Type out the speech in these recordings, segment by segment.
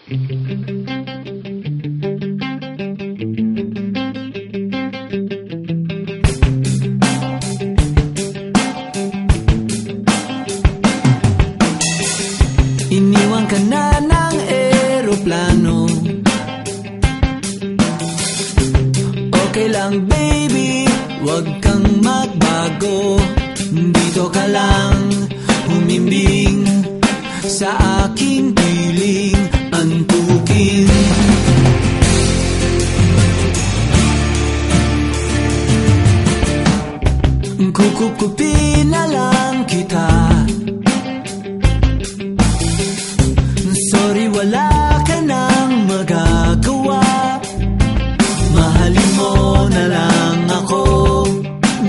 Iniwan ka na ng eroplano. Okay lang baby, wag kang magbago. Dito ka lang humimbing sa aking piling antukin. Kukupin na lang kita. Sorry, wala ka nang magagawa. Mahalin mo na lang ako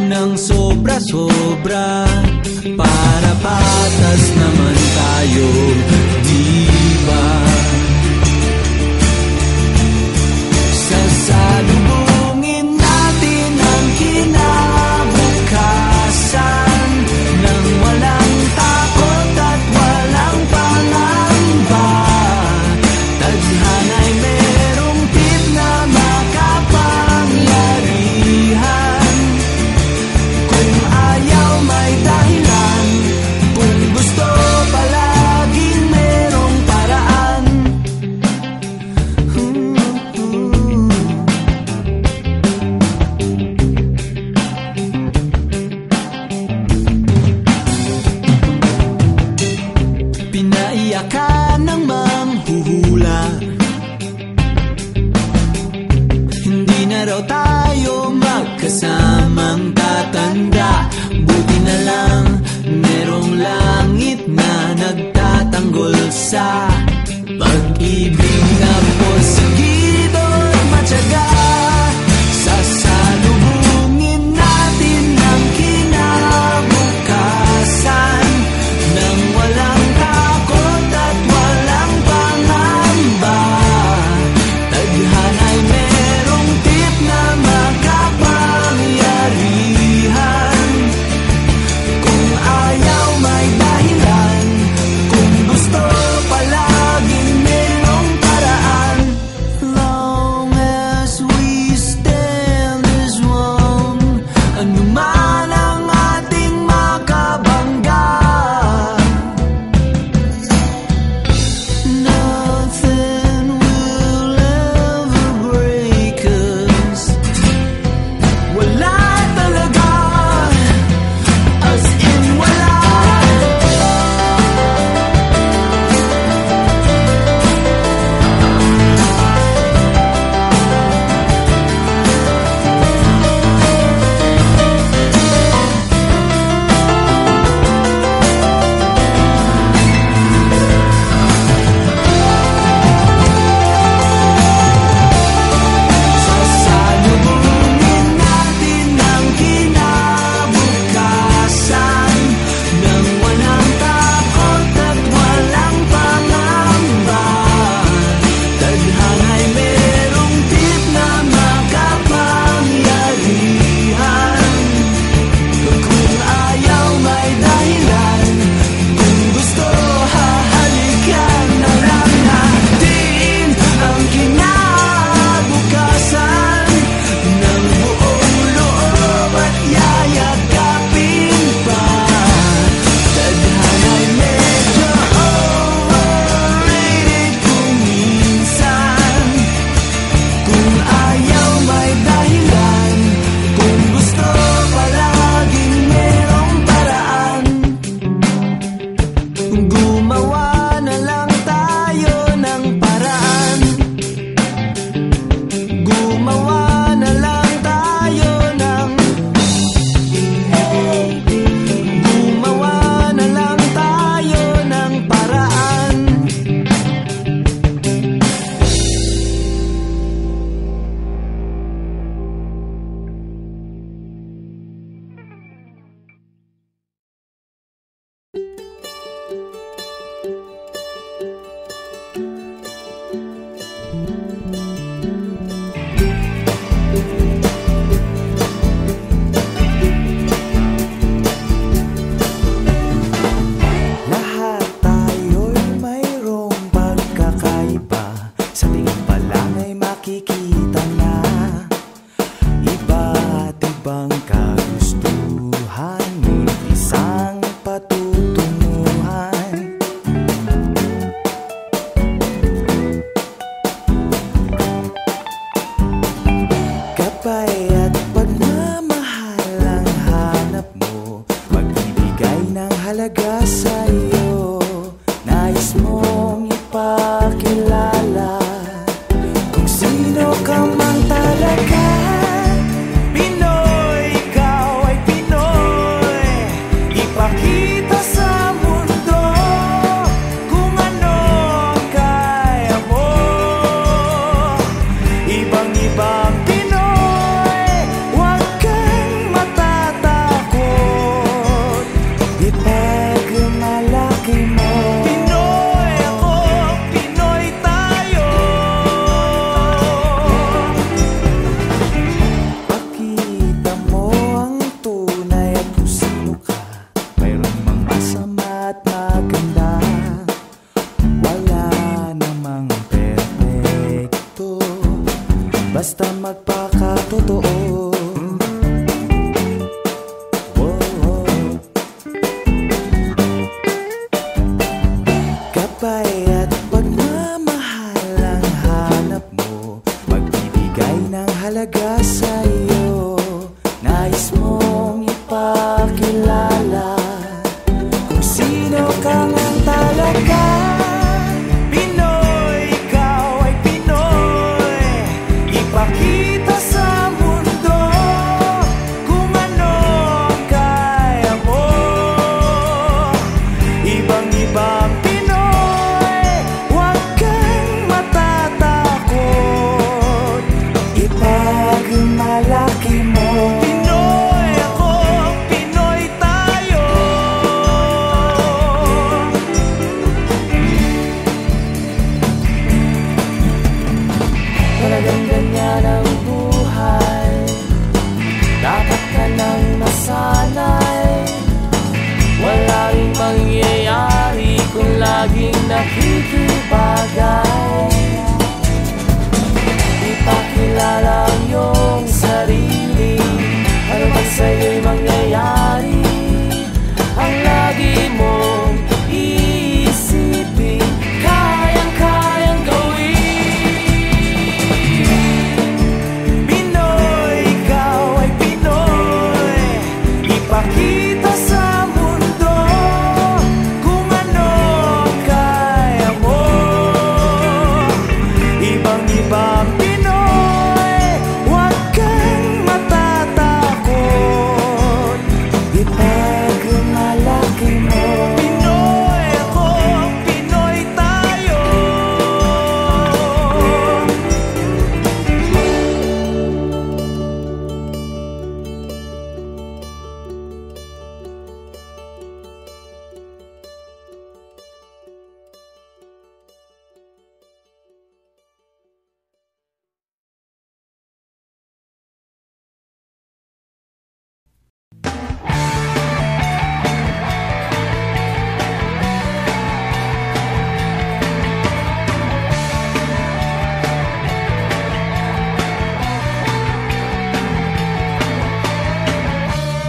ng sobra-sobra, para patas naman tayo, diba? Sasalubungin natin ang kinabukasan nang wala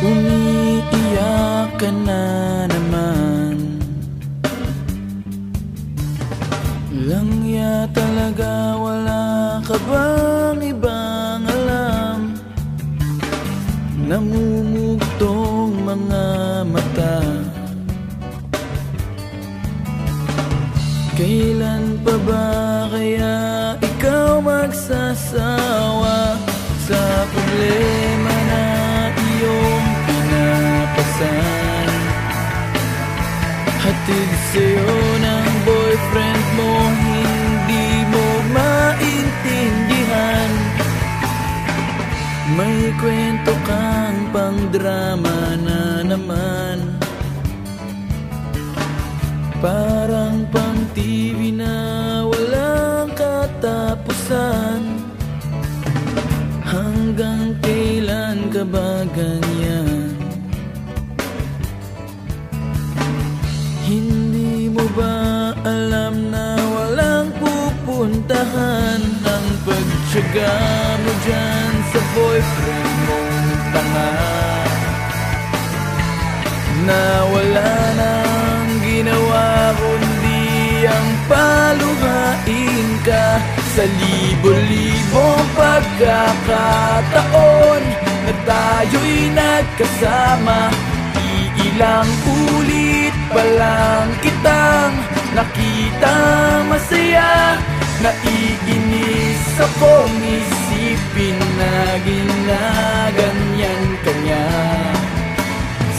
Umiiyak ka na naman. Langya talaga, wala ka bang ibang alam? Namumugtong mga mata. Kailan pa ba kaya ikaw magsasawa sa problema na iyong pinapasan? Hatid sa'yo ng boyfriend mo, hindi mo maintindihan. May kwento kang pang-drama na naman. Parang pang-TV na walang katapusan. Hanggang kailan ka ba ganyan? Hindi mo ba alam na walang pupuntahan ang pagtiyaga mo dyan sa boyfriend mong tanga? Na wala nang ginawa kundi ang paluhain ka sa libo-libong pagkakataon na tayo'y nagkasama. Iilang ulit pa lang kitang nakitang masaya. Naiinis akong isipin na ginaganyan ka niya.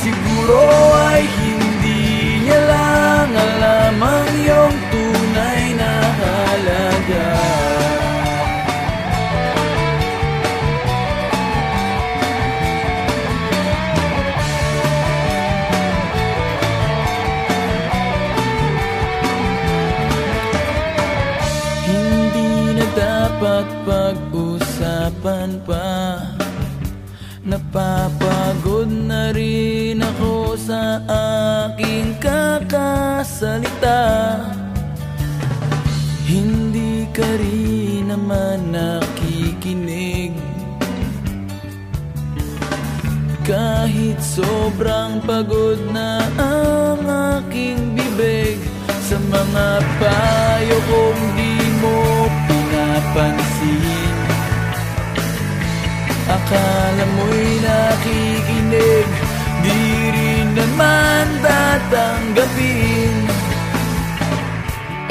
Siguro ay hindi niya lang alam ang iyong tunay na halaga. Hindi na dapat pag-usapan pa. Napapagod na rin ako sa aking kakasalita. Hindi ka rin naman nakikinig. Kahit sobrang pagod na ang aking bibig, sa mga payo kong di mo pinapansin. Akala mo'y nakikinig, di rin naman tatanggapin.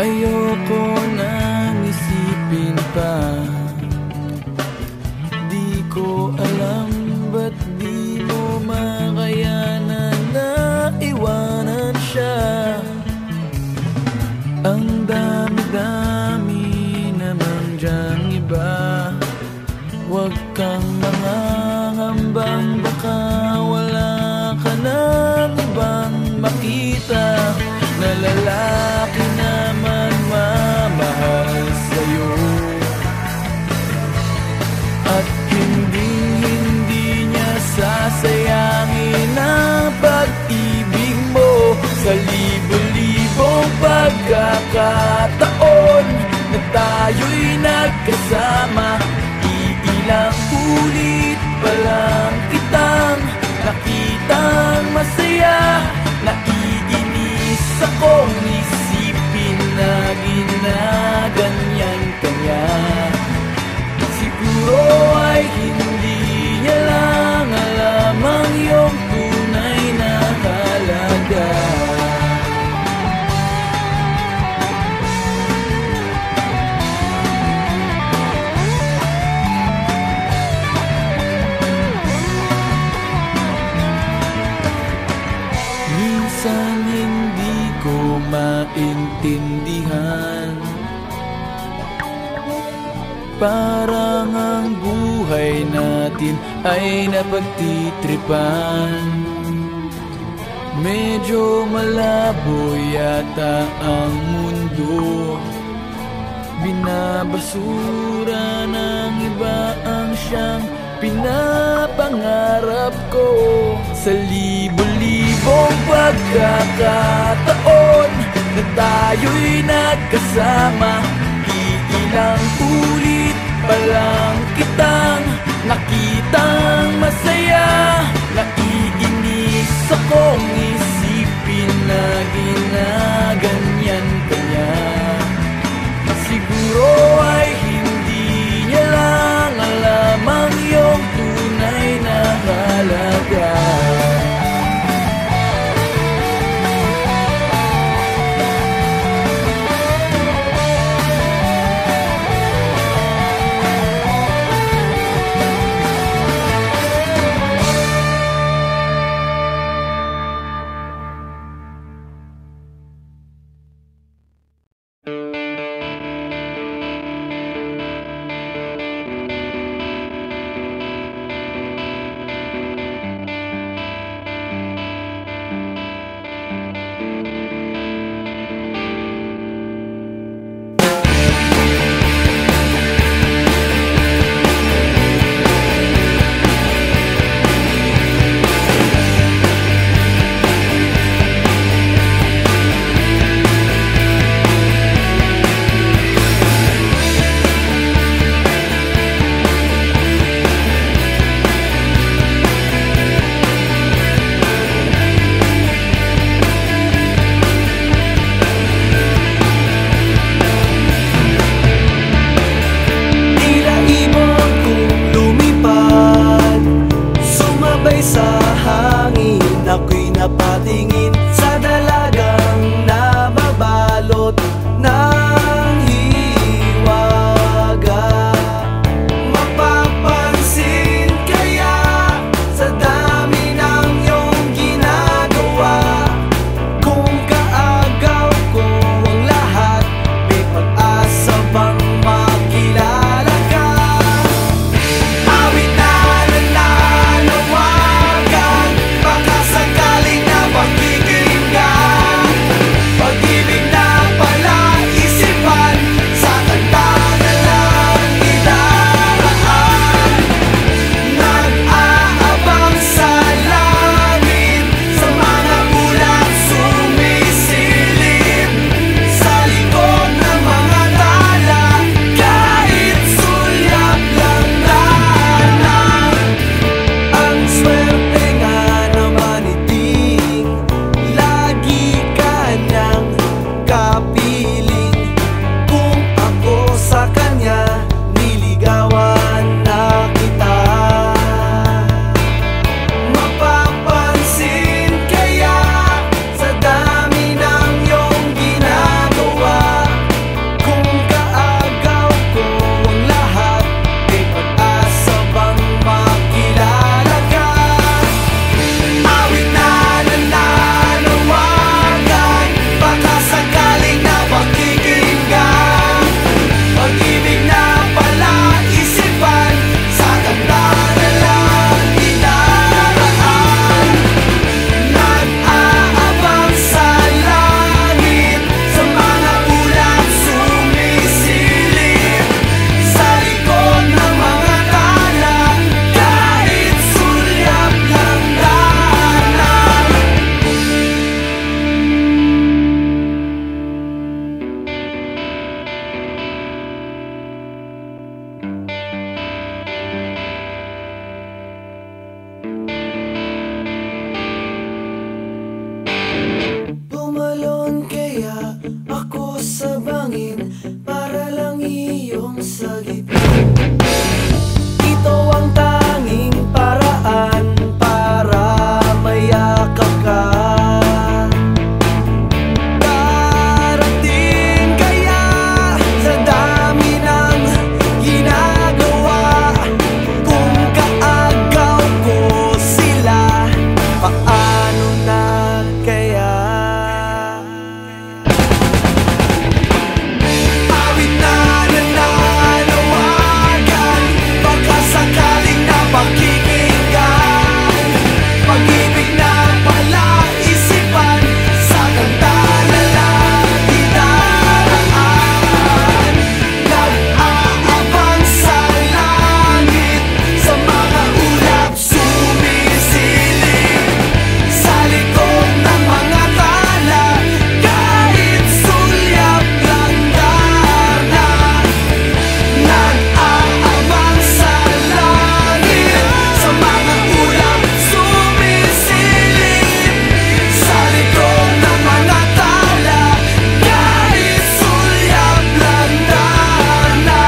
Ayoko nang isipin pa. Di ko alam ba't di mo makayanan na iwanan siya. Ang dami-dami naman dyang iba. Huwag kang mangangambang baka wala ka ng ibang makita na lalaki naman mamahal sa'yo. At hindi niya sasayangin ang pag-ibig mo sa libo-libong pagkakataon na tayo'y nagkasama. Ilang ulit pa lang kitang nakitang masaya. Naiinis akong isipin na ginaganyan ka niya. Siguro ay hindi niya lang alam ang iyong tunay na halaga. Minsan hindi ko maintindihan. Parang ang buhay natin ay napagtitripan. Medyo malabo yata ang mundo. Binabasura ng iba ang siyang pinapangarap ko. Sa libo-libong pagkakataon na tayo'y nagkasama, iilang ulit pa lang kitang nakitang masaya. Bumalon kaya ako sa bangin para lang iyong sagipin. Ito ang tanging paraan para mayakap ka. Darating kaya sa dami ng ginagawa, kung kaagaw ko sila, paano na kaya? Awit na nananawagan, baka sakaling napakikinggan. Pag-ibig na palaisipan, sa kanta na lagi daraan. Nag-aabang sa langit, sa mga ulap sumisilip, sa likod ng mga tala, kahit sulyap lang darna. Nag-aabang sa langit, sa mga ulap sumisilip, sa likod ng mga tala, kahit sulyap lang darna.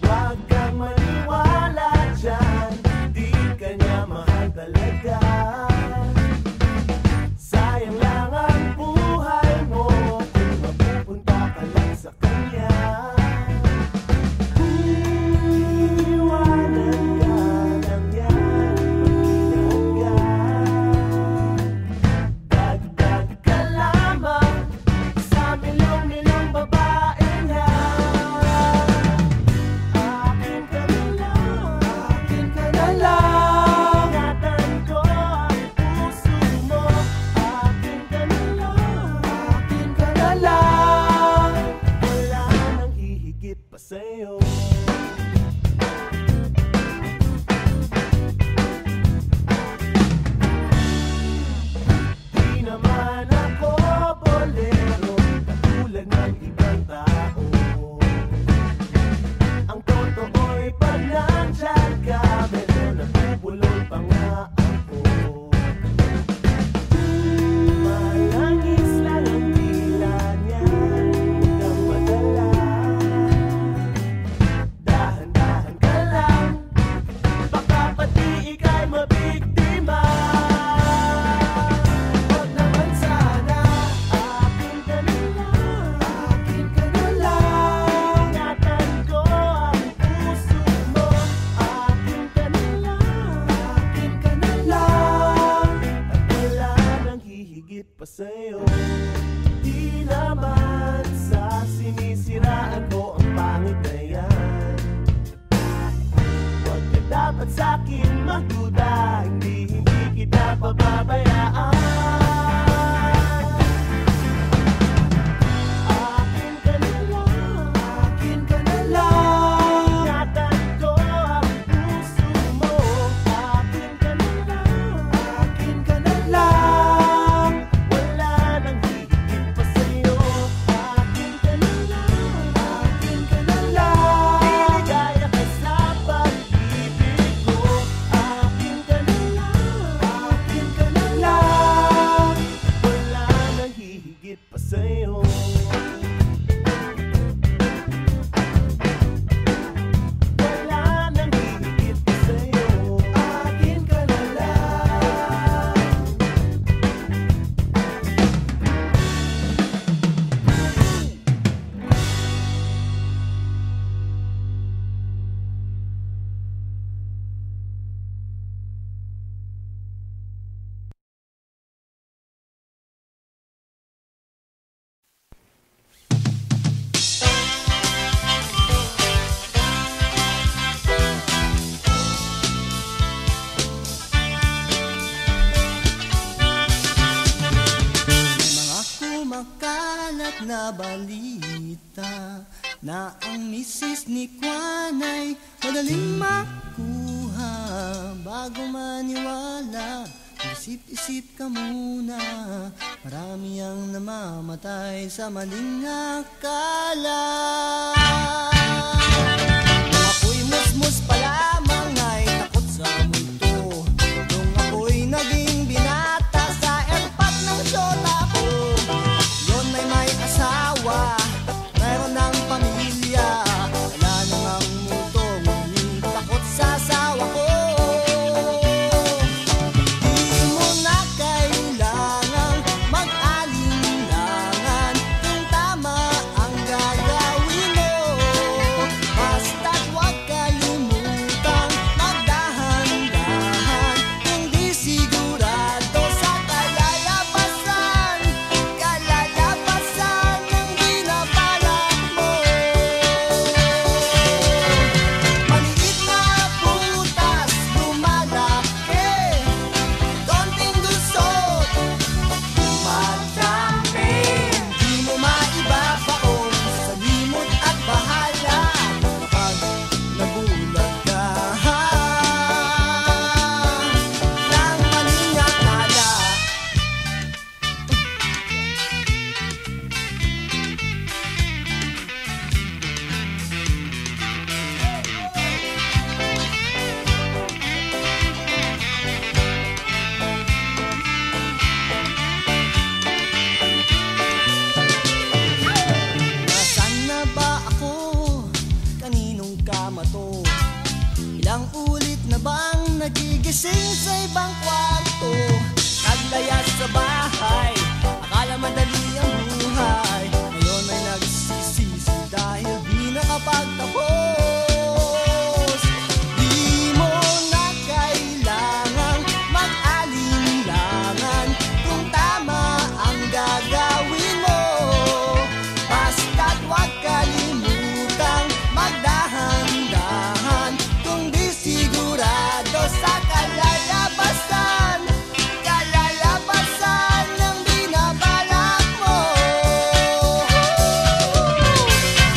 Huwag kang maniwala dyan, di ka niya mahal talaga. Sayang lang ang buhay mo kung mapupunta ka lang sa kanya. Iwanan ka lang yan, mag-ingat ka. Dagdag ka lamang sa milong-milong babaeng yan. Akin ka na lang, akin ka na lang. Ingatan ko ang puso mo. Akin ka na lang, akin ka na lang. Wala nang hihigit pa sa'yo. Di naman ako bolero, katulad ng ibang tao. Ang totoo'y pag nandyan ka, medyo nabubulol pa nga ako. Malangis lang ang tila niyan, huwag kang madala. Dahan-dahan ka lang, baka pati ika'y mabiktima. Huwag naman sana, akin ka na lang, akin ka na lang. Ingatan ko ang puso mo. Akin ka na lang, akin ka na lang. At wala nang hihigit pa sa'yo. Di naman sa sinisiraan ko ang pangit na yan. Huwag ka dapat sa'kin magduda, hindi kita pababayaan. Akin ka na lang, akin ka na lang. Ingatan ko ang puso mo. Akin ka na lang, akin ka na lang. Wala nang hihigit pa sa'yo. Akin ka na lang, akin ka na lang. Liligaya ka sa pag-ibig ko. Akin na balita na ang misis ni Kwan ay madaling makuha. Bago maniwala, isip-isip ka muna. Marami ang namamatay sa maling akala. Ako'y musmus pa lamang ay takot sa multo. Nung ako'y naging binata sa erpat ng syota ko, yun ay may asawa, mayroon ng pamilya. Wala nang ang multo, ngunit takot sa asawa ko. Di mo na kailangang mag-alinlangan kung tama ang gagawin mo. Basta't huwag kalimutang magdahan-dahan kung di sigurado sa kalalabasan. Kalalabasan ng binabalak mo. Maliit na prutas lumalaki, konting gusot madami. Di mo maibabaon sa limot at bahala kapag nabulag ka ng maling akala. Nasaan na ba ako? Kaninong kama to? Ilang ulit na bang nagigising sa ibang kwarto? Naglayas sa bahay, akala madali ang buhay. Ngayon ay nagsisisi dahil di nakapagtapos. Di mo na kailangang mag-alinlangan kung tama ang gagawin mo. Basta't huwag kalimutang magdahan-dahan kung di sigurado sa kalalabasan. Kalalabasan ng binabalak mo.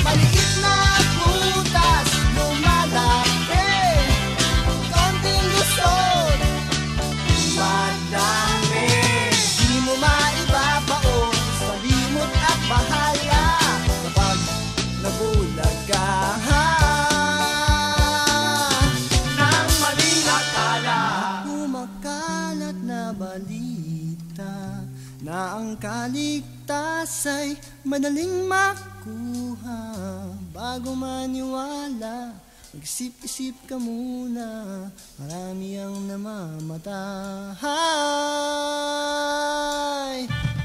Maliit na prutas lumalaki, konting gusot madami. Di mo maibabaon sa limot at bahala kapag nabulag ka ng maling akala. Kumakalat na balita na ang kaligtas ay madaling makuha. Bago maniwala, mag-isip-isip ka muna. Marami ang namamatay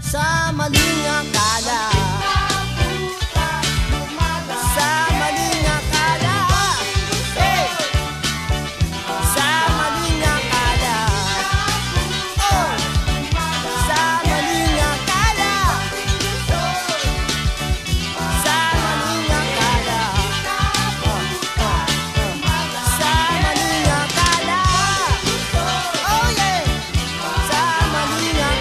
sa maling akala. Sa maling akala. Hey! Sa maling akala. Oh! Sa maling akala. Sa maling akala. Sa maling akala. Oh yeah! Sa maling akala.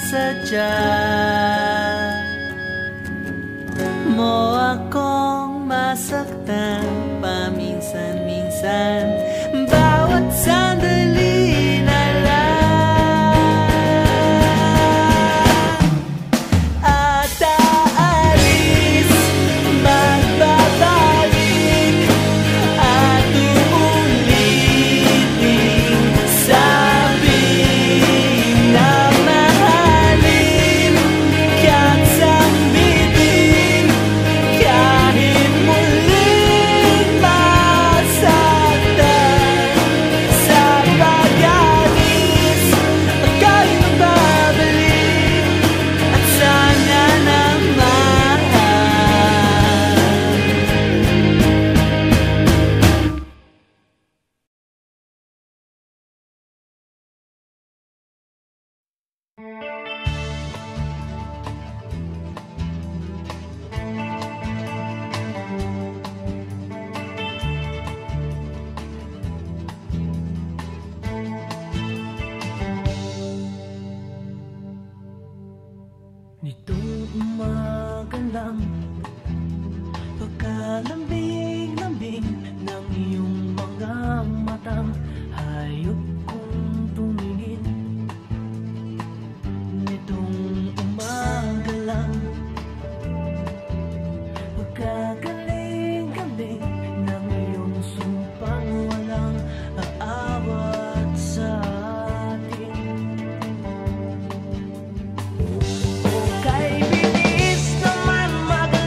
sadya mo akong masaktan paminsan-minsan, bawat sandali na lang. At aalis, magbabalik, at uulitin, sabihin na mahalin, kaya't sambitin, kahit muling masaktan. Sa pag-alis, ako'y magbabalik, at sana naman nitong umaga lang, pagkalambing-lambing ng iyong mga matang, hayop kong tumingin. Nitong umaga lang, pagkagaling-galing ng iyong sumpang walang aawat sa atin. O kay bilis naman maglalayag,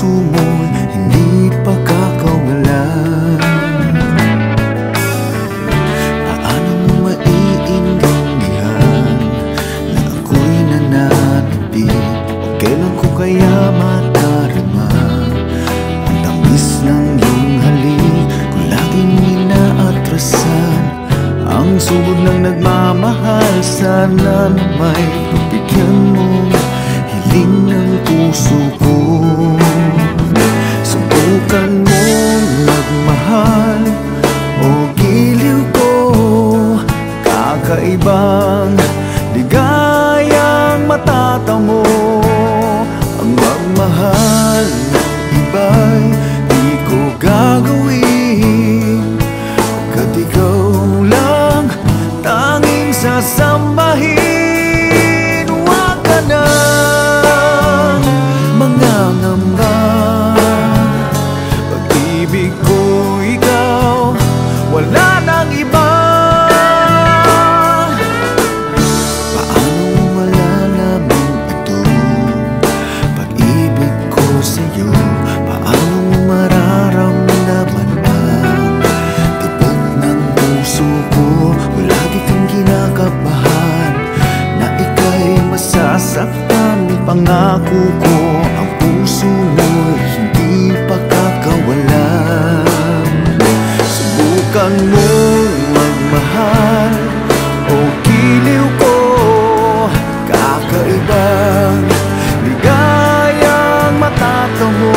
puso mo'y hindi pagkakawalan. Paano mo maiintindihan na ako'y nananabik? O kailan ko kaya madarama ang tamis ng iyong halik? Kung lagi mo inaatrasan ang sugod ng nagmamahal, sana na may pagbigyan mo hiling ng puso ko. Subukan mong magmahal o giliw ko, kakaibang ligayang matatamo. Ang magmahal ng iba'y di ko gagawin, pagkat ikaw lang tanging sasambahin. Huwag ka nang mangangamba, pag-ibig ko ikaw, wala nang iba. Paano mo malalaman ito, pag-ibig ko sa'yo? Paano mo mararamdaman ang tibok ng puso ko? Kung lagi kang kinakabahan na ika'y masasaktan, pangako ko ang puso mo'y hindi pagkakawalan. Subukan mong magmahal o giliw ko, kakaibang ligayang matatamo.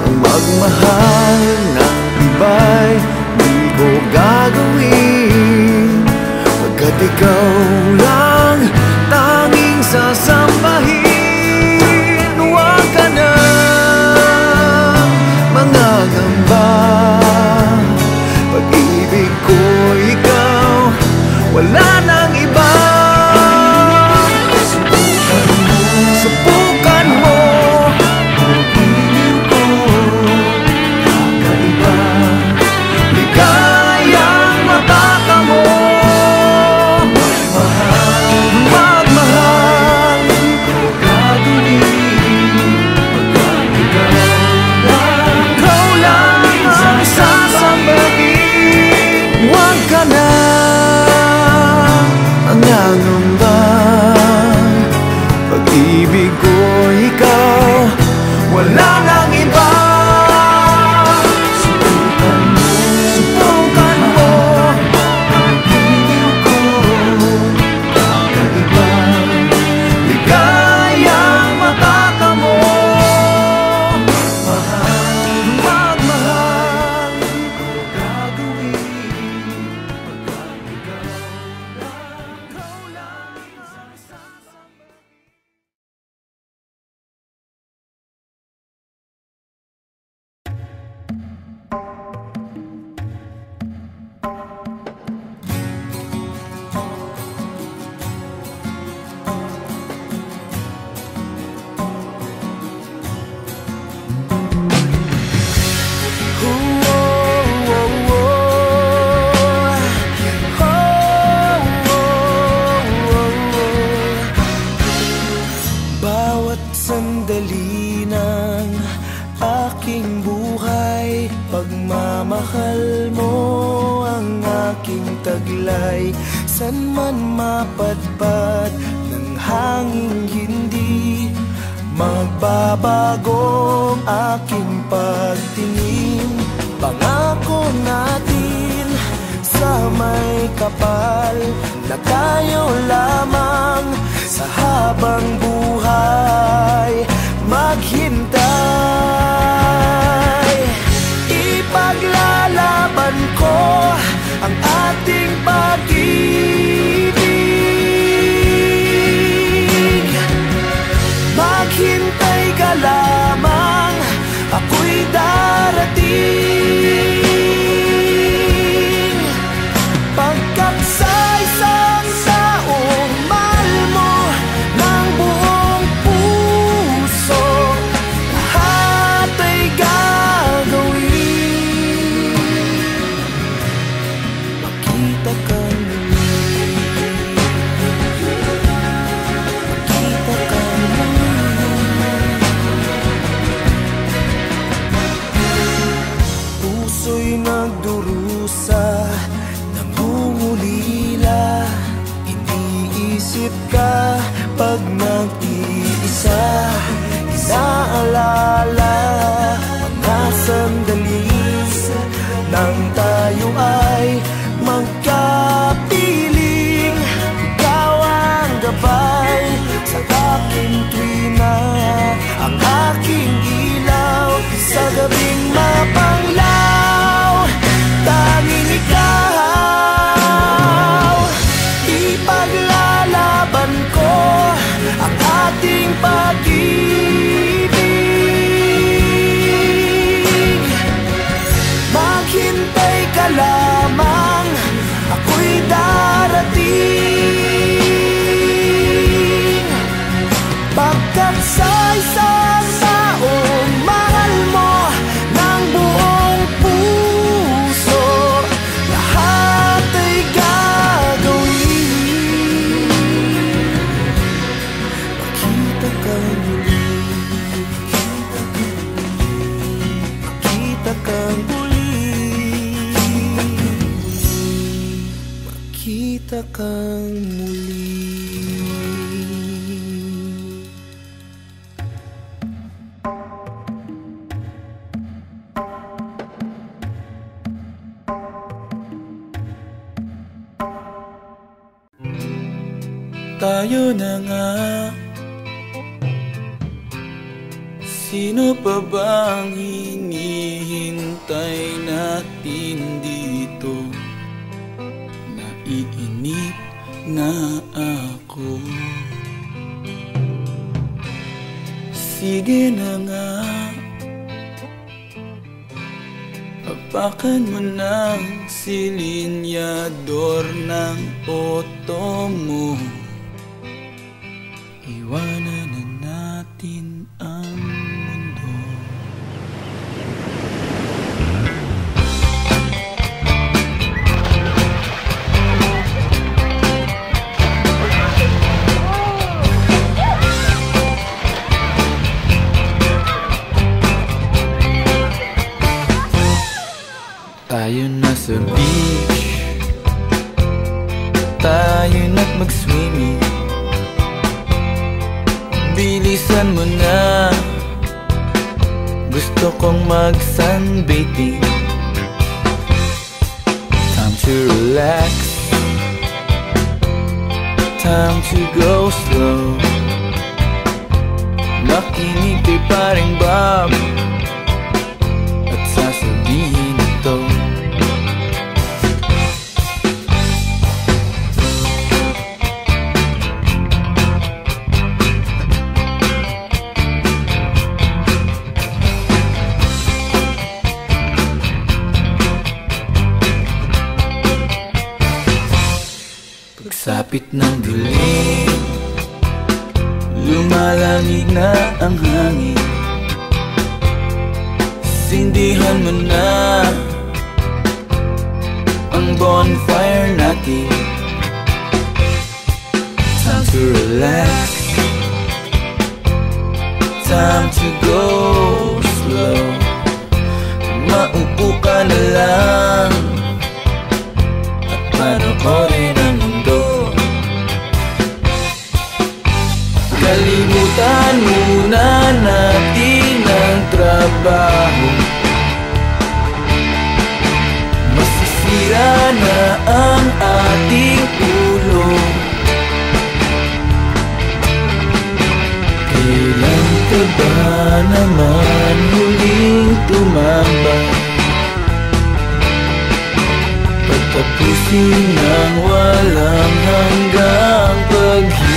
Ang magmahal ng iba'y di ko gagawin, pagkat ikaw lang tanging sasambahin. Huwag ka nang mangangamba, pag-ibig ko ikaw, wala nang iba. Subukan mo, pag-ibig ko, kakaibang ligayang matatamo. Magmahal, di ko gagawin, pagkat ikaw lang ang sasambahin. Huwag ka na mangangamba, pag-ibig ko ikaw, wala nang iba. Subukan mo, pag-ibig ko, kakaibang ligayang matatamo. Magmahal, di ko gagawin, pagkat ikaw lang ang sasambahin. Bawat sandali ng aking buhay, pagmamahal mo ang aking taglay. San man mapadpad ng hangin, hindi magbabago ang aking pagtingin. Pangako natin sa may kapal na tayo lamang sa habang buhay maghintay. Ipaglalaban ko ang ating pag-ibig. Maghintay ka lamang, ako'y darating. Pagkat sa isang taong mahal mo ng buong puso, nagdurusa, nangungulila. Iniisip ka pag nag-iisa, inaalala mga sandali nang tayo ay magkapiling. Ikaw ang gabay sa aking tuwina, ang aking ilaw sa gabing mapanglaw. Tanging ikaw, ipaglalaban ko ang ating pag-ibig. Maghintay ka lamang, ako'y darating. Pagkat sa isang taong mahal mo ng buong puso, lahat ay gagawin. Makita kang muli, makita kang muli, makita kang muli. Tayo na nga, sino pa bang hinihintay natin dito? Naiinip na ako. Sige na nga, apakan mo ng silinyador ng auto mo. Iwanan na natin ang mundo. Tayo na sa beach, tayo na't mag-swimming. Bilisan mo na, gusto kong mag-sunbathing. Time to relax, time to go slow. Makinig kay paring Bob at sasabihin ito. Pagsapit ng dilim, lumalamig na ang hangin. Sindihan mo na ang bonfire natin. Time to relax, time to go slow. Maupo ka na lang at panoorin ang mundo. Kalimutan muna natin ang trabaho. Masisira na ang ating ulo. Kailan ka ba naman huling tumambay? Pagtapusin ng walang hanggang paghihintay.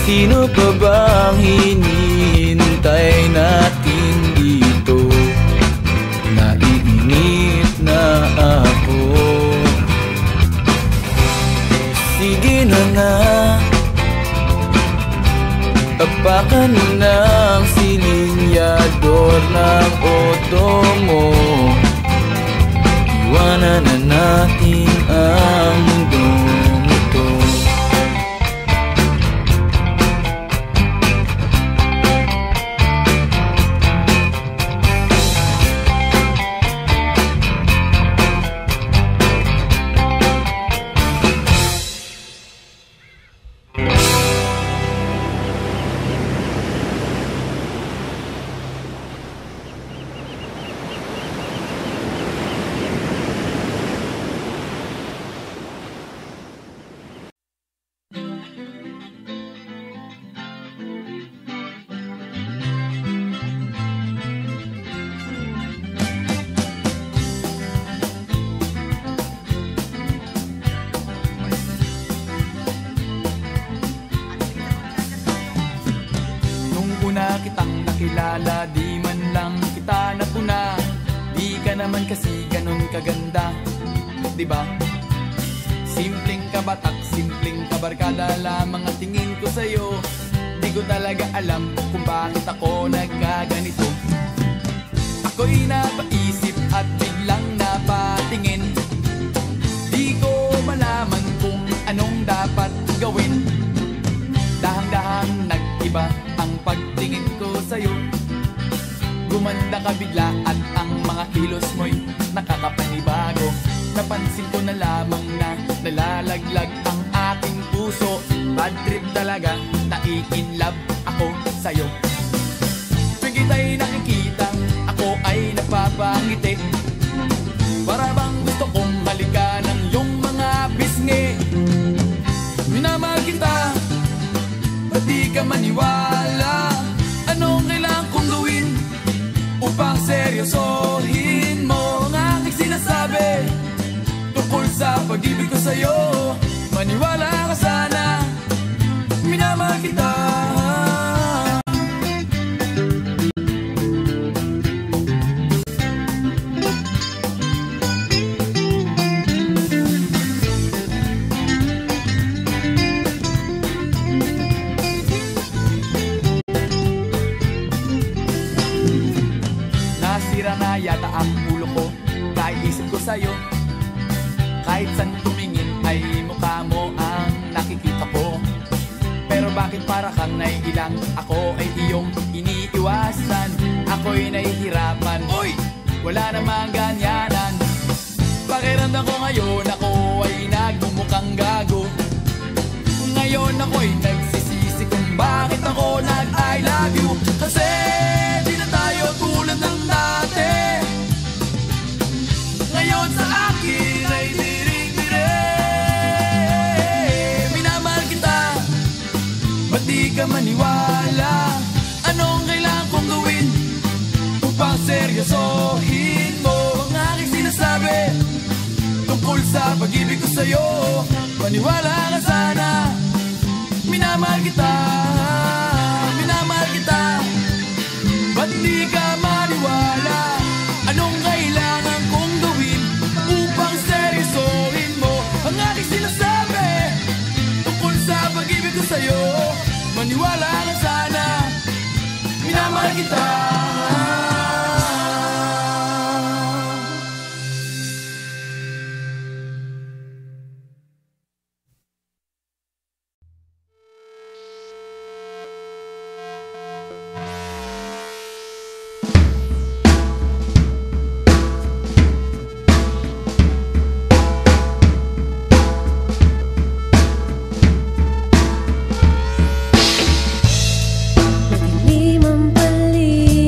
Sino pa bang hinihintay natin dito? Naiinip na ako. Sige na nga, apakan ng silinyador ng auto mo. Iwanan na natin ang mundong ito. Kitang nakilala, di man lang kita napuna. Di ka naman kasi ganun kaganda, diba? Simpleng kabatak, simpleng kabarkada lamang ang tingin ko sa'yo. Di ko talaga alam kung bakit ako nagkaganito. Ako'y napaisip at biglang napatingin. Di ko malaman kung anong dapat gawin. Dahang-dahang nag-iba ang pagtingin ko sa'yo. Gumanda ka bigla at ang mga kilos mo'y nakakapanibago. Napansin ko na lamang na nalalaglag ang aking puso. Bad trip talaga, nai-inlove ako sa'yo. Tuwing kita'y nakikita, ako ay napapangiti. Para bang gusto kong halikan ng iyong mga pisngi. Minamahal kita, ba't di ka maniwala? Anong kailangan kong gawin upang seryosohin mo ang aking sinasabi tungkol sa pag-ibig ko sa'yo? Maniwala ka sana, minamahal kita. Na yata ang ulo ko, kaiisip ko sa'yo. Kahit saan tumingin ay mukha mo ang nakikita ko. Pero bakit para kang naiilang? Ako ay iyong iniiwasan. Ako'y nahihirapan. Uy! Wala namang ganyanan. Pakiramdam ko ngayon, ako ay nagmumukhang gago. Ngayon ako'y nagsisisi kung bakit ako nag-I love you. Kasi di na tayo tulad ng dati. Ngayon sa akin ay diring-dire. Minamahal kita, ba't di ka maniwala? Anong kailangan kong gawin upang seryosohin mo ang aking sinasabi tungkol sa pag-ibig ko sa'yo? Maniwala ka sana, minamahal kita. Minamahal kita, ba't di ka maniwala? Anong kailangan kong gawin upang seryosohin mo ang aking sinasabi tungkol sa pag-ibig ko sa'yo? Maniwala ka sana, minamahal kita. Madilim ang paligid.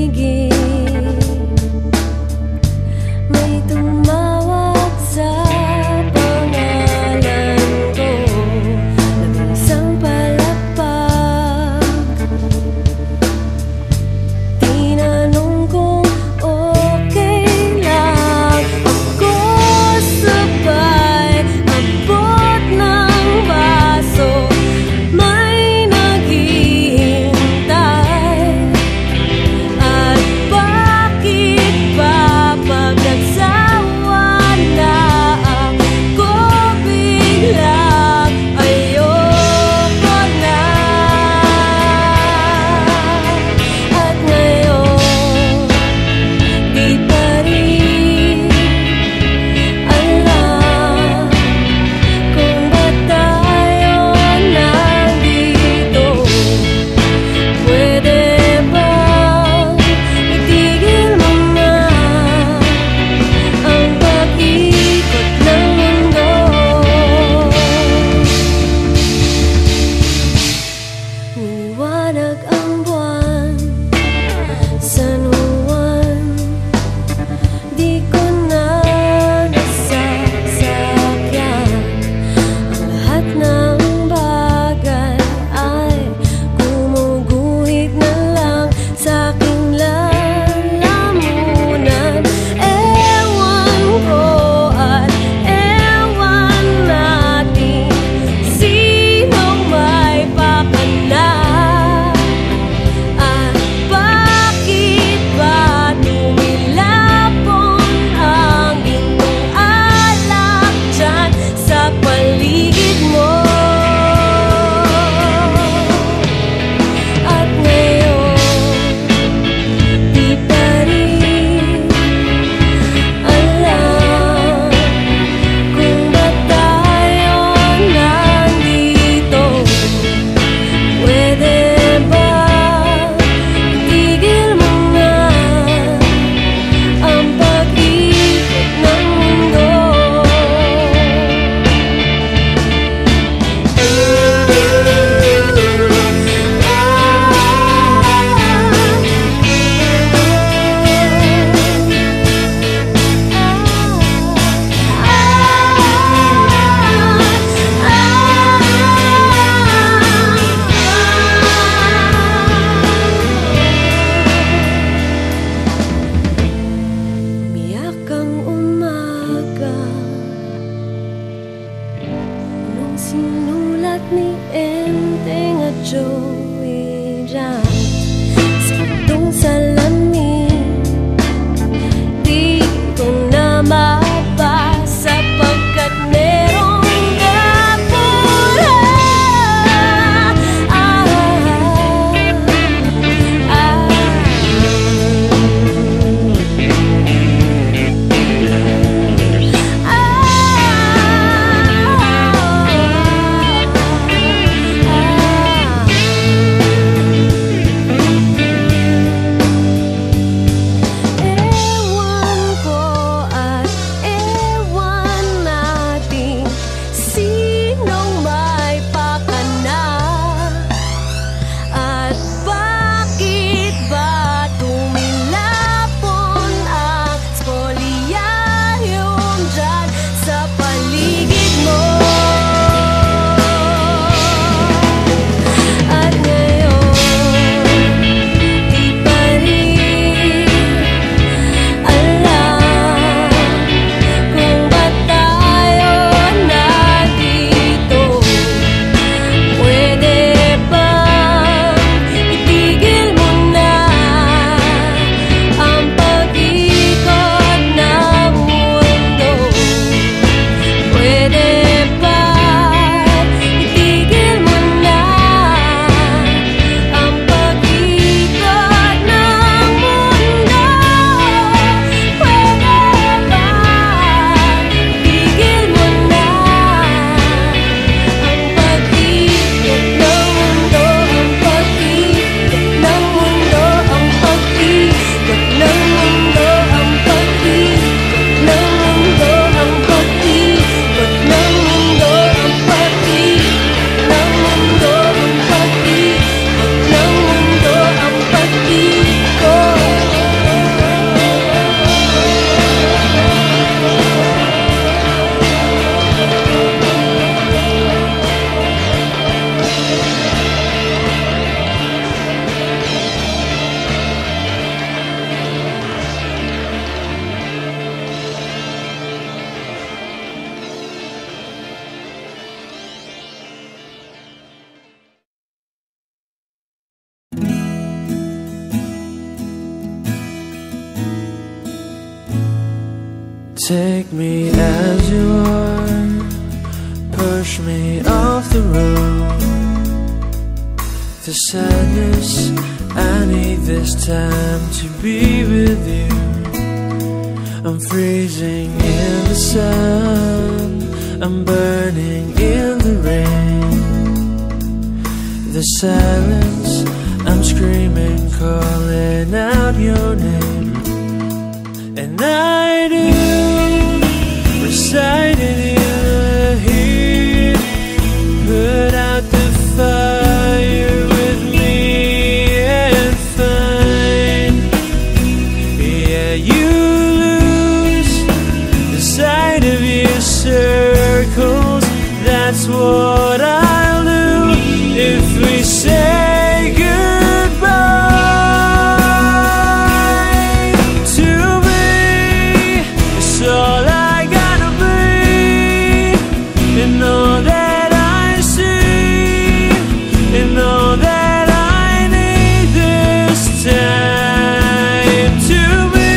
sinulat ni Enteng at Joey dyan sa itong salamin. Di ko na mabasa pagkat merong gapura. Take me as you are, push me off the road. The sadness, I need this time to be with you. I'm freezing in the sun, I'm burning in the rain. The silence, I'm screaming, calling out your name. And I do recite it in the heat. Put out the fire with me and find. Yeah, you lose the sight of your circles. That's what I'll do if we say goodbye. To me, it's all I gotta be, and all that I see, and all that I need this time. To me,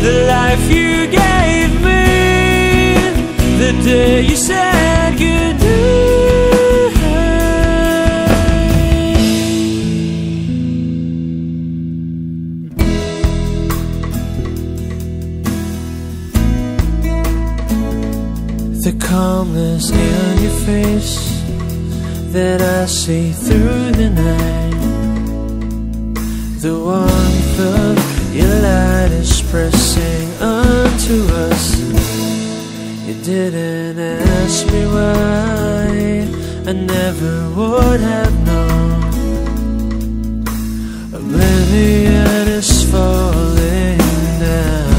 the life you gave me, the day you said goodnight. The calmness in your face that I see through the night. The warmth of your light is pressing onto us. You didn't ask me why, I never would have known. Oblivion is falling down,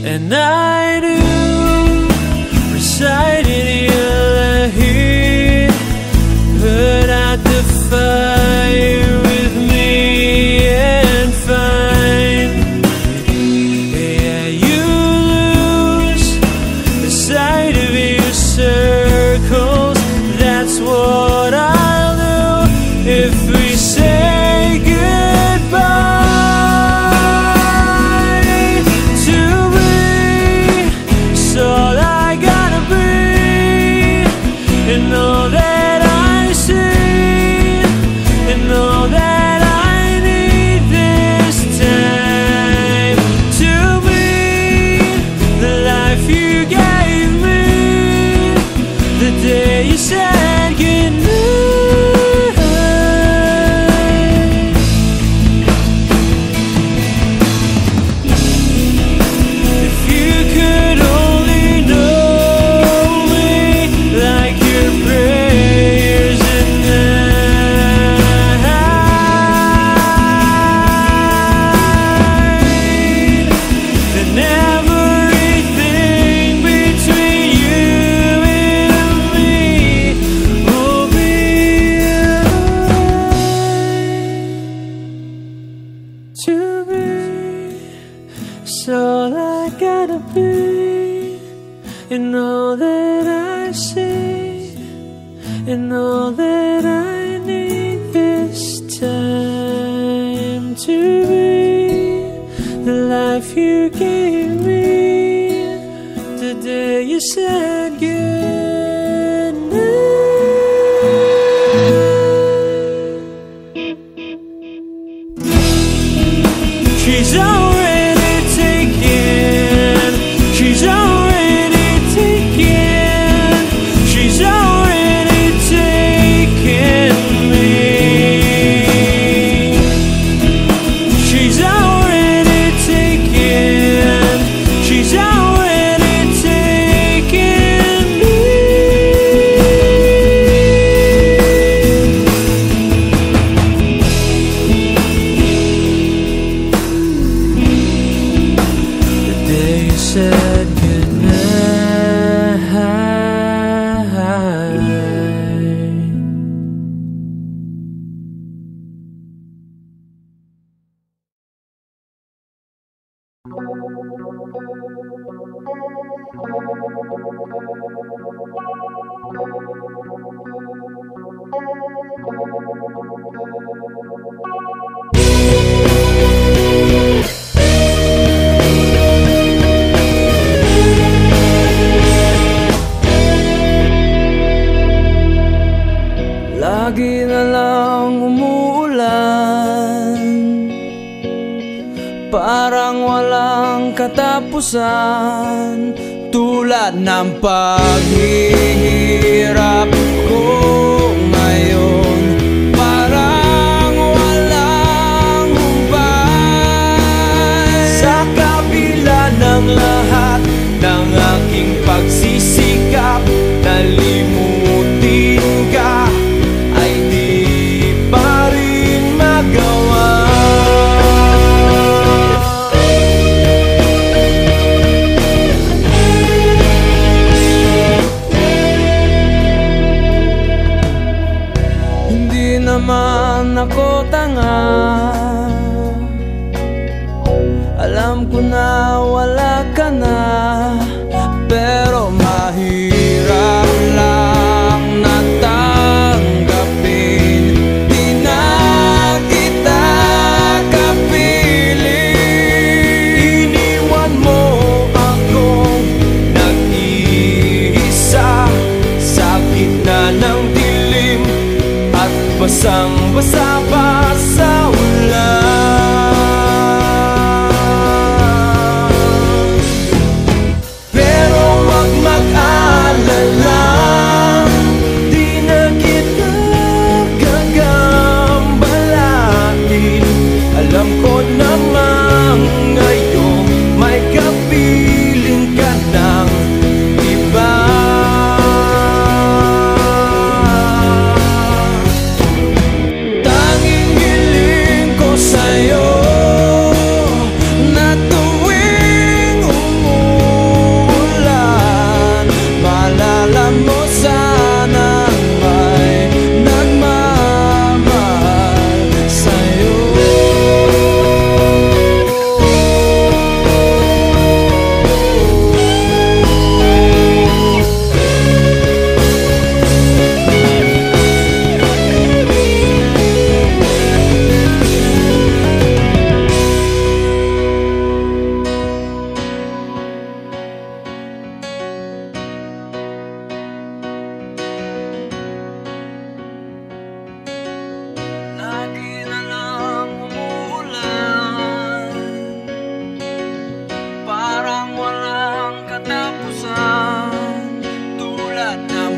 and I do recite it in the heat. Put out the fire with me and find. Yeah, you lose the sight of it. the day you said goodnight. If you could only know me like your prayers at night, then everything between you and me will be alright. To be, so I gotta be in all that I see, in all that I need this time. To be the life you gave me the day you said goodnight. She's already taken. She's already taken. She's already taken me. She's already taken. She's already taken me. The day you said goodnight. Lagi na lang umuulan, parang walang katapusan, tulad ng paghihirap ko ngayon. Parang walang humpay. Sa kabila ng lahat ng aking pagsisikap, nalimutin ka ay di pa rin magawa. Hindi naman ako tanga, alam ko na wala ka na, pero mahirap lang natanggapin. Di na kita kapiling. Iniwan mo akong nag-iisa sa gitna ng dilim at basang-basa pa sa ulan. Pero wag mag-alala, di na kita gagambalain. Alam ko namang ngayon may kapiling ka ng iba. Tanging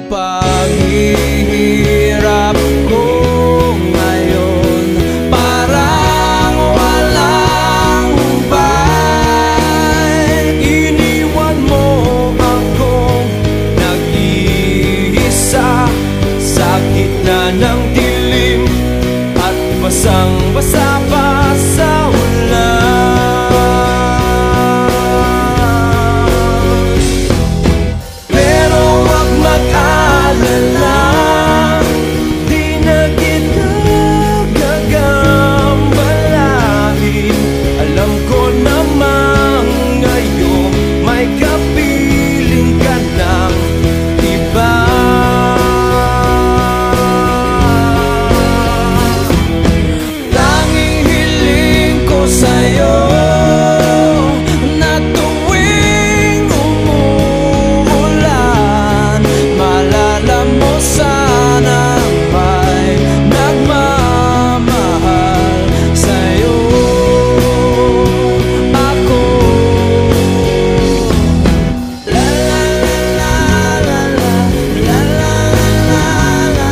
paghihirap ko ngayon parang walang hubay. Iniwan mo akong nag-iisa sa gitna ng dilim at basang-basa pa sa ulan. Pero wag mag-alala, di na kita gagambalain. Alam ko namang ngayon may kapiling ka ng iba. Tanging hiling ko sa'yo na tuwing umuulan, maalala mo sana may nagmamahal sa'yo. Ako la la la la la la la la la la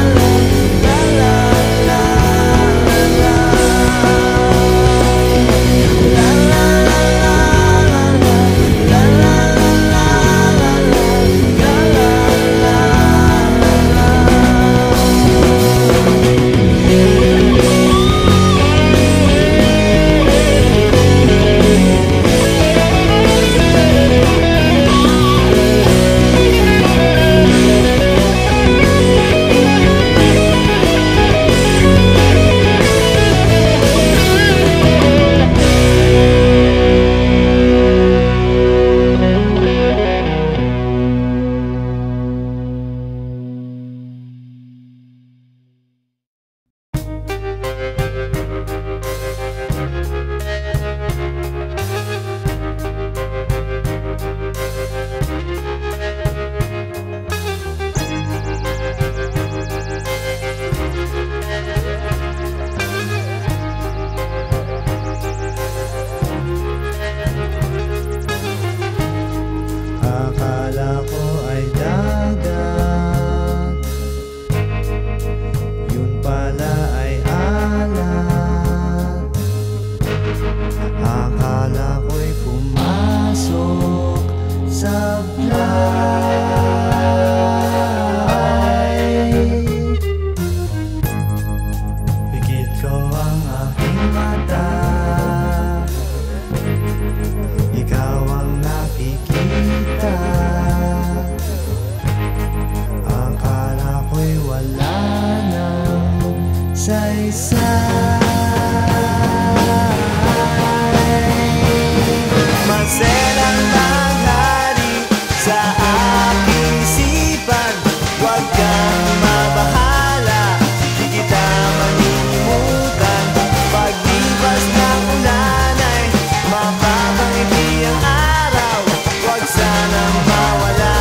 Akala ko ay dagat, yun pala ay alat. Akala ko'y pumasok sa fly. Pikit ko ang aking mata, ikaw ang nakikita. Akala ko'y wala nang saysay. Maselang tanghali sa aking isipan, huwag kang mabahala, di kita malilimutan. Paglipas ng ulan ay mapapangiti ang araw, huwag sanang mawala.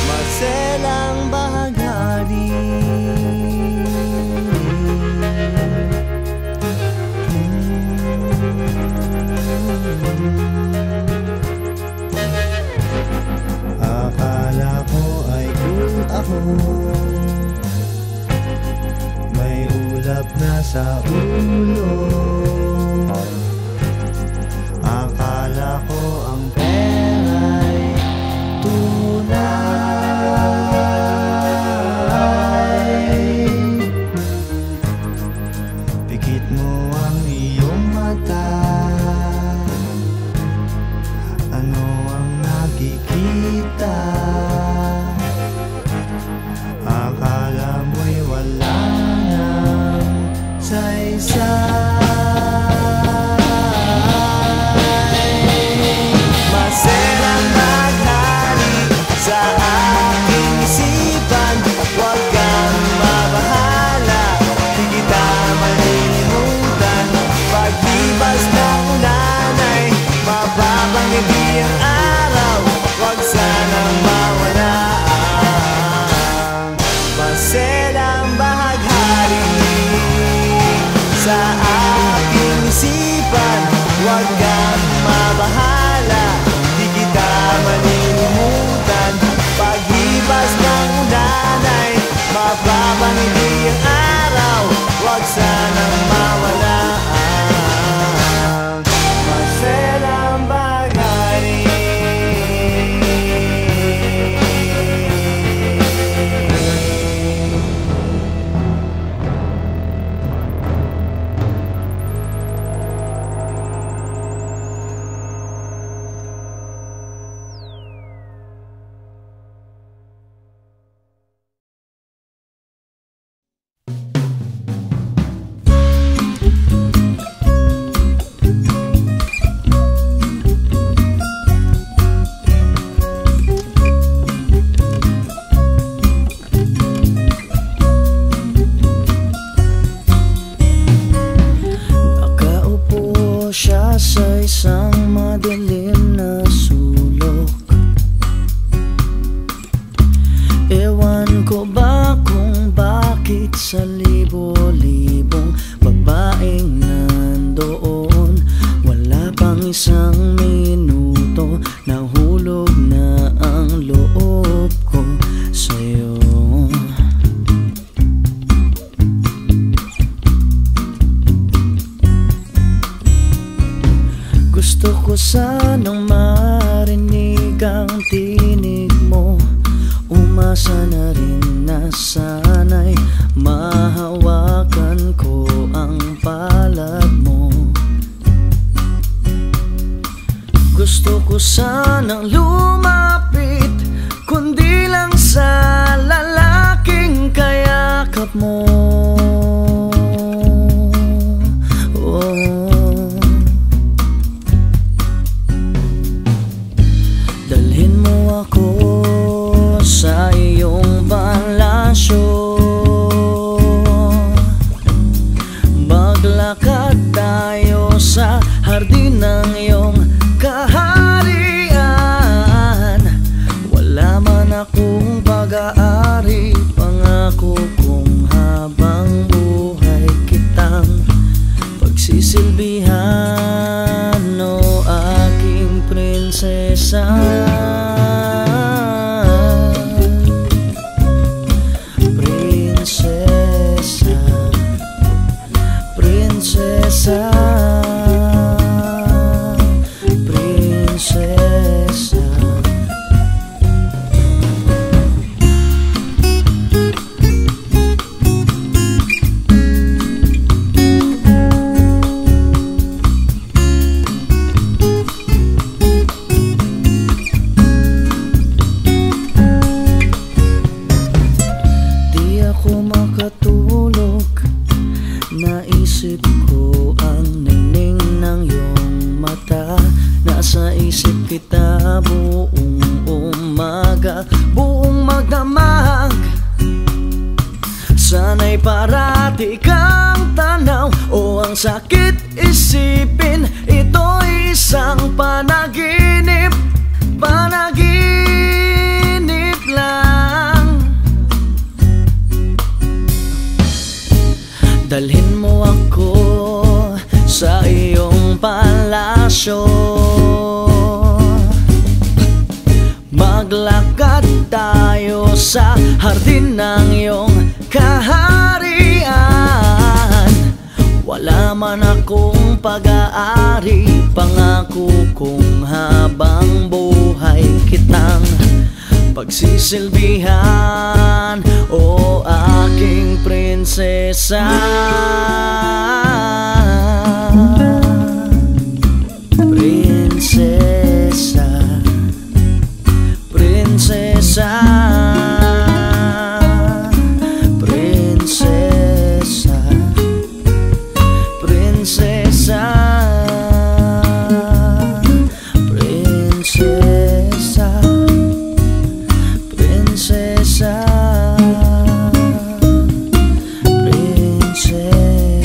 Maselang bahaghari. Akala ko ay kung ako may ulap na sa ulo. Akala ko ang pera'y tunay. Pikit mo ang iyong mata, ano ang nakikita? Akala mo'y wala nang saysay. Maselang maghari sa aking isipan, huwag kang mabahala, di kita malilimutan. Paglipas ng ulan ay mapapangiti ang araw, huwag sanang sa isang madilim na sulok. Ewan ko ba kung bakit sa libo-libong babaeng nandoon, wala pang isang minuto, nahulog na ang loob ko sa'yo. Gusto ko sanang marinig ang tinig mo, umasa na rin na sana'y mahawakan ko ang palad mo. Gusto ko sanang lumapit, kundi lang sa lalaking kayakap mo. Dalhin mo ako sa iyong palasyo, maglakad tayo sa hardin ng iyong kaharian. Wala man akong pag-aari, pangako kong habang buhay kitang pagsisilbihan, o aking prinsesa. Prinsesa, prinsesa. Di ako makatulog, naisip ko ang ningning ng iyong mata. Nasa isip kita buong umaga, buong magdamag. Sana'y parati kang tanaw, o ang sakit isipin, ito'y isang panaginip, panaginip lang. Dalhin mo ako sa iyong palasyo, maglakad tayo sa hardin ng iyong kaharian. Wala man akong pag-aari, pangako kong habang buhay kitang pagsisilbihan, o aking prinsesa. Prinsesa, prinsesa, prinsesa, prinsesa, prinsesa, prinsesa, prinsesa.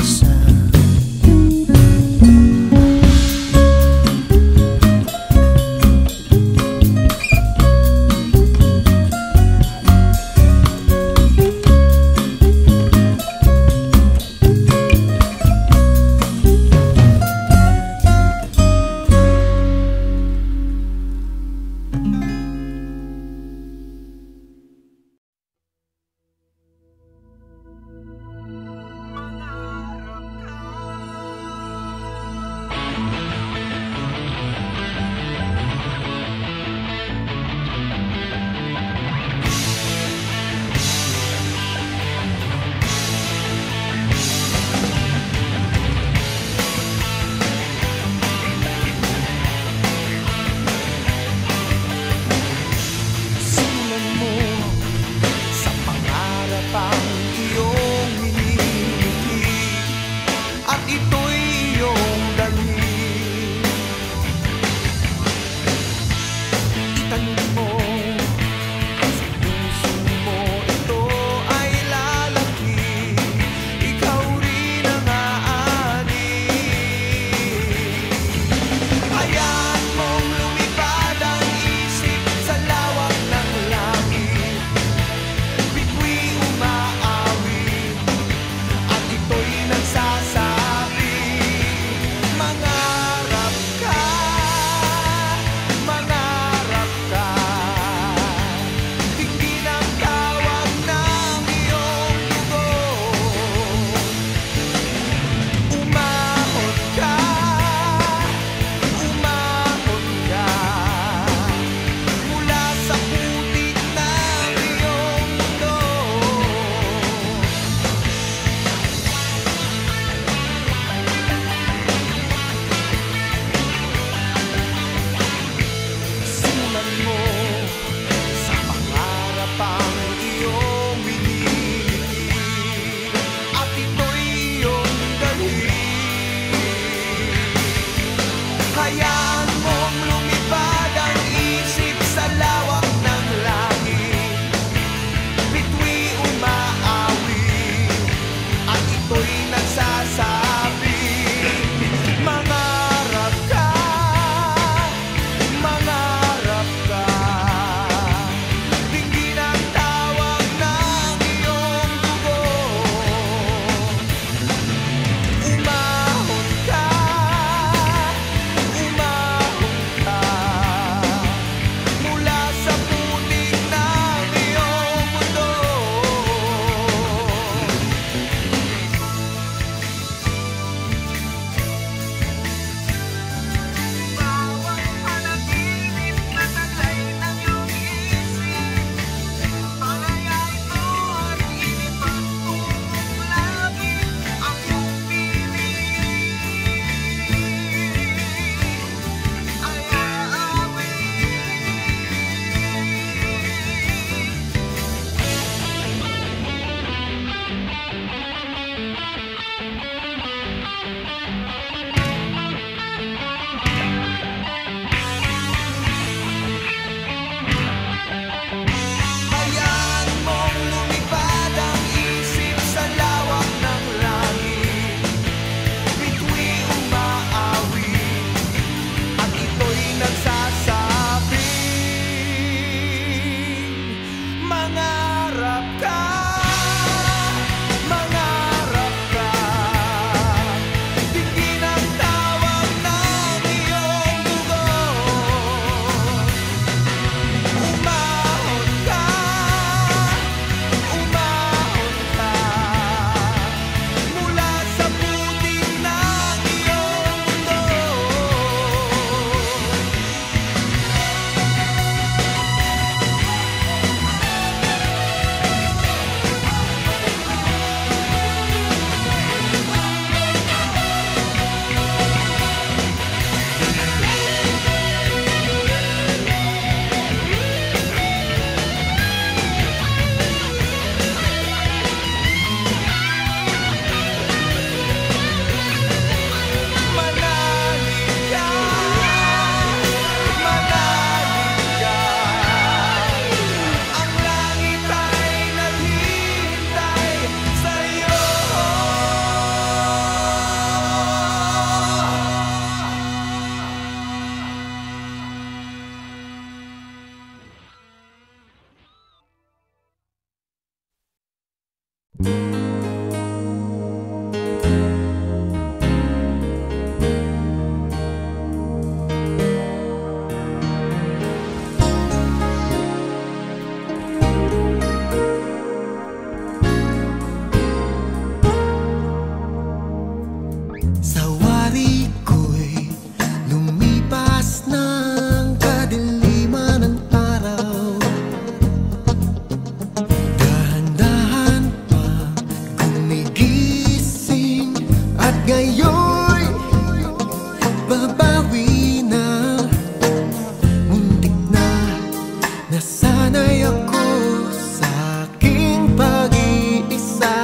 Nasanay ako sa aking pag-iisa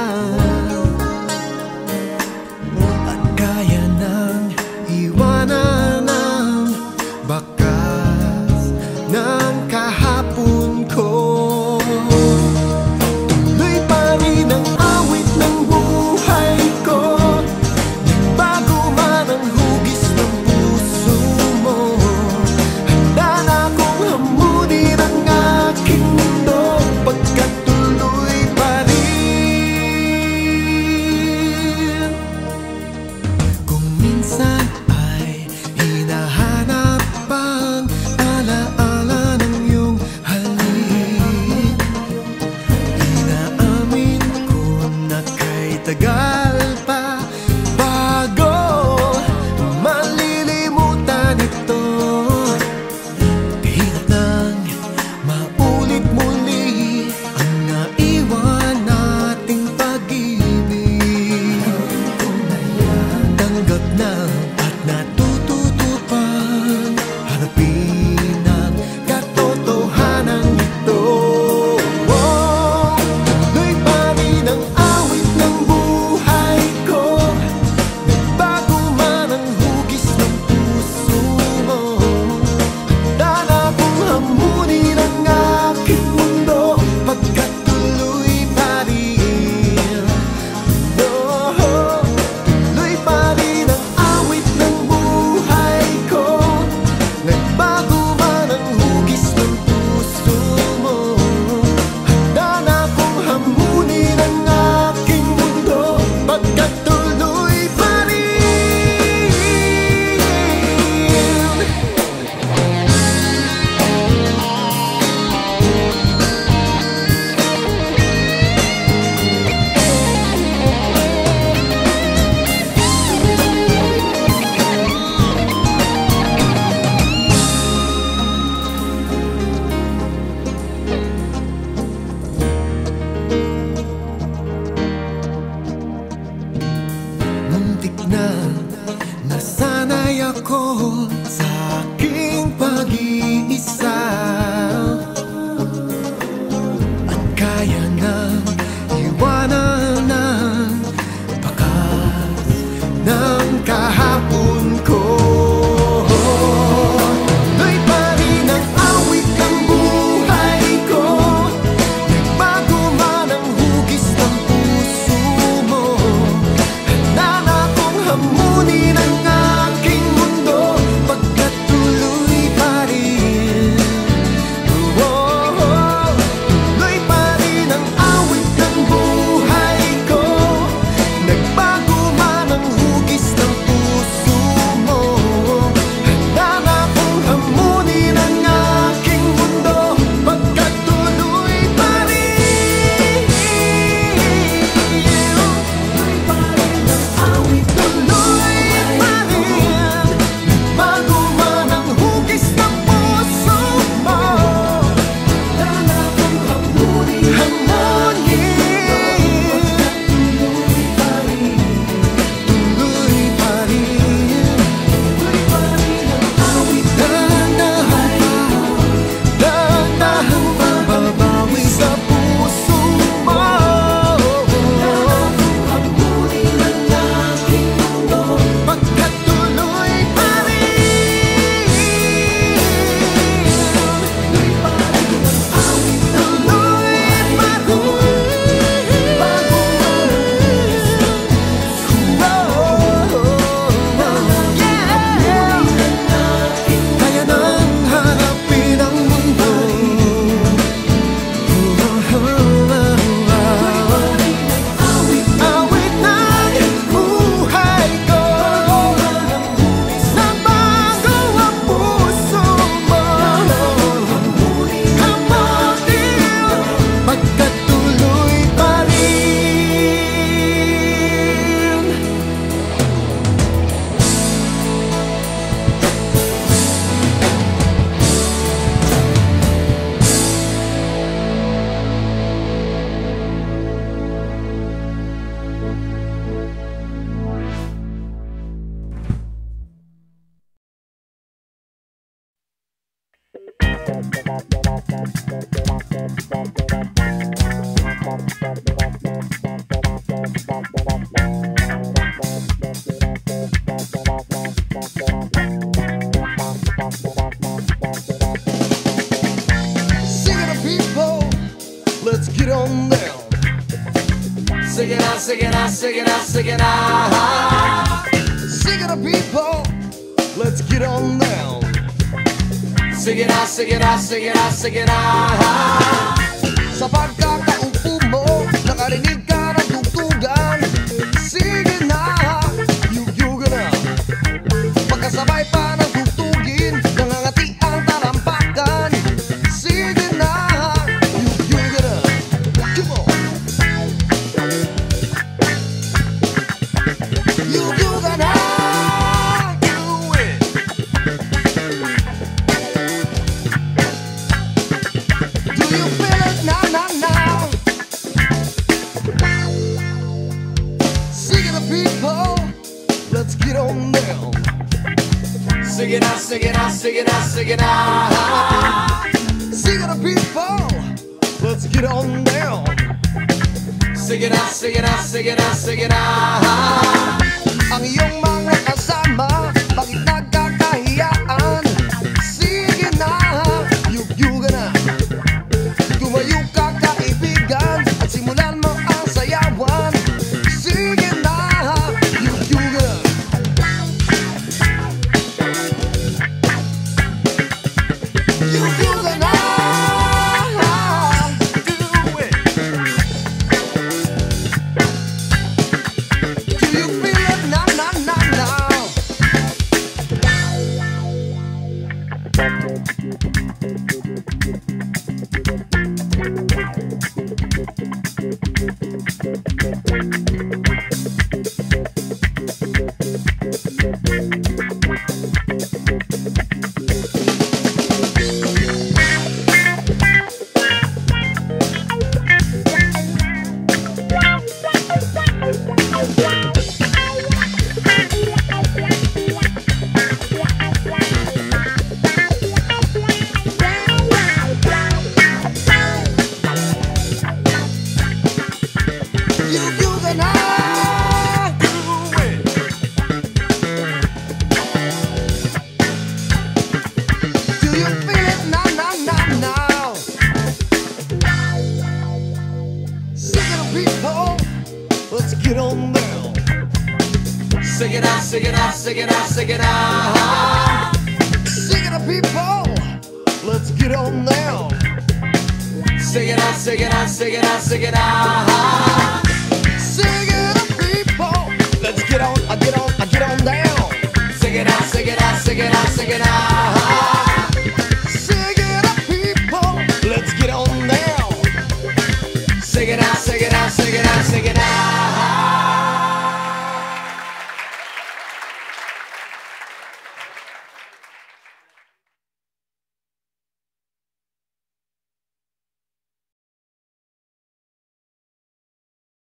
at kaya nang iwanan ang bakas ng kahapon ko. Tuloy pa rin ang awit ng buhay ko, nagbago man ang hugis ng puso mo. Handa na akong hamunin ang aking mundo, pagkat tuloy pa rin. Kung minsan ay hinahanap ang alaala ng iyong halik, inaamin ko na kay tagal pa bago malilimutan ito. Kahit nang maulit muli ang naiwan nating pag-ibig, tanggap na at natututupan, harapin ang katotohanan ito. Tuloy pa rin ang awit ng buhay ko, nagbago man ang hugis ng puso mo. Handa na akong hamunin ang aking mundo, pagkat tuloy pa rin. Tuloy pa rin ang awit ng buhay ko, nagbago man ang hugis ng puso mo. Handa na akong hamunin ang aking mundo, pagkat tuloy pa rin. Muntik na nasanay ako sa aking pag-iisa at kaya nang iwanan ang bakas ng kahapon ko. Tuloy pa rin ang awit ng buhay ko, nagbago man ang hugis ng puso mo. Handa na akong hamunin ang aking mundo, pagkat tuloy pa rin. Tuloy pa rin ang awit let's get on down. Sing it out, sing it out, sing it out, sing it out. Sing it, people, let's get on down. Sing it out, sing it out, sing it out, sing it out. Sa pagkakaupo mo, nakarinig ka ng tugtugan. Sige na, yug-yuga na. Pagkasabay pa ng tugtugin, nangangati ang talampakan. Sige na, yug-yuga na. Come on. Yug-yuga na, do it. Do you feel it now, now, now? Sing it, people, let's get on down. Sing it out, sing it out, sing it out, sing it out. Sing it, people, let's get on down. Sing it out, sing it out, sing it out, sing it out. Ang iyong mga kasama, bakit nagkakahiyaan? Sige na, yug-yuga na. Tumayo ka, kaibigan, at simulan mo ang sayawan. Sige na, yug-yuga na. Yug-yuga na, do it. Do you feel it now, now, now, now? Yug-yuga na, do it. Do you feel it now, now, now, now? Sing it, people, let's get on down. Sing it out, sing it out, sing it out, sing it out. Sing it, people, let's get on down. Sing it out, sing it out, sing it out, sing it out. Sing it, people, let's get on down. Sing it out, sing it out, sing it out, sing it out.